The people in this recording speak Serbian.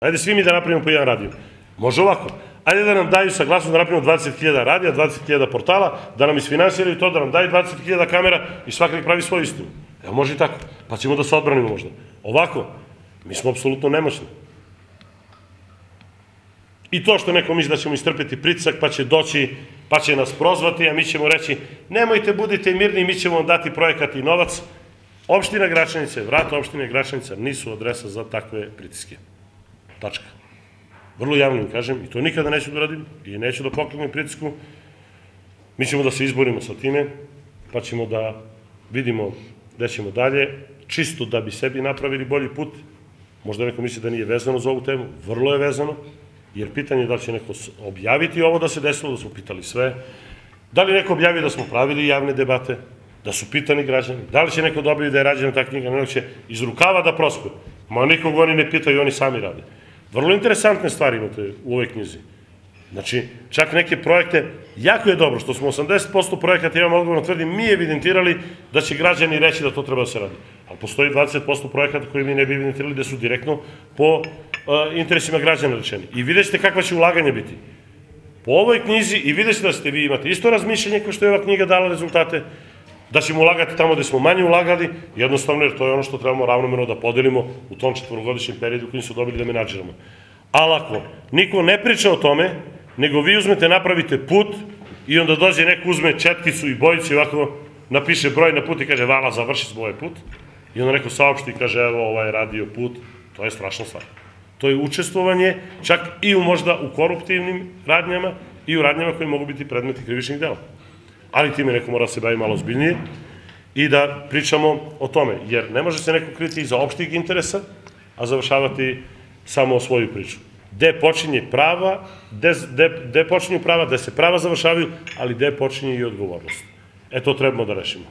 Ajde svi mi da napravimo po jedan radio. Može ovako. Ajde da nam daju saglasnost da napravimo 20.000 radija, 20.000 portala, da nam isfinansiraju to, da nam daju 20.000 kamera i svaki nek pravi svoju istinu. Evo može i tako. Pa ćemo da se odbranimo možda. Ovako, mi smo apsolutno nemoćni. I to što neko misli da ćemo istrpiti pritisak, pa će doći, pa će nas prozvati, a mi ćemo reći nemojte, budite mirni, mi ćemo vam dati projekat i novac. Opština Gračanice, vrata opštine Gračanica nisu adresa za takve pritiske. Tačka. Vrlo javno im kažem, i to nikada neću da radim, i neću da pokleknem pritisku. Mi ćemo da se izborimo sa time, pa ćemo da vidimo gde ćemo dalje, čisto da bi sebi napravili bolji put. Možda neko misli da nije vezano za ovu temu, vrlo je vezano, jer pitanje je da li će neko objaviti ovo da se desilo, da smo pitali sve, da li neko objavi da smo pravili javne debate, da su pitani građani, da li će neko dobiti da je rađena ta knjiga, neko će iz rukava da prospuje. Ma nikog oni ne pitaju, oni sami rade. Vrlo interesantne stvari imate u ovoj knjizi. Znači, čak neke projekte, jako je dobro što smo 80% projekata, ja vam odgovorno tvrdim, mi evidentirali da će građani reći da to treba da se radi. Ali postoji 20% projekata koji mi ne bi evidentirali da su direktno po interesima građana rečeni. I vidjet ćete kakva će ulaganja biti. Po ovoj knjizi i vidjet ćete da ste vi imate isto razmišljanje kao što je ova knjiga dala rezultate, da ćemo ulagati tamo gde smo manje ulagali, jednostavno jer to je ono što trebamo ravnomerno da podelimo u tom 4-godišnjem periodu kojim su dobili da menadžiramo. Ali ako niko ne priča o tome, nego vi uzmete, napravite put i onda dođe neko uzme četkicu i bojicu i ovako napiše broj na put i kaže vala, završi smo ovaj put, i onda neko saopšti i kaže evo ovaj radio put, to je strašna stvar. To je učestvovanje čak i možda u koruptivnim radnjama i u radnjama koje mogu biti predmeti krivičnih dela. Ali time neko mora da se bavi malo ozbiljnije i da pričamo o tome, jer ne može se neko kriti iza opštih interesa, a završavati samo svoju priču. Gde počinje prava, gde počinju prava, gde se prava završavaju, ali gde počinje i odgovornost. E to trebamo da rešimo.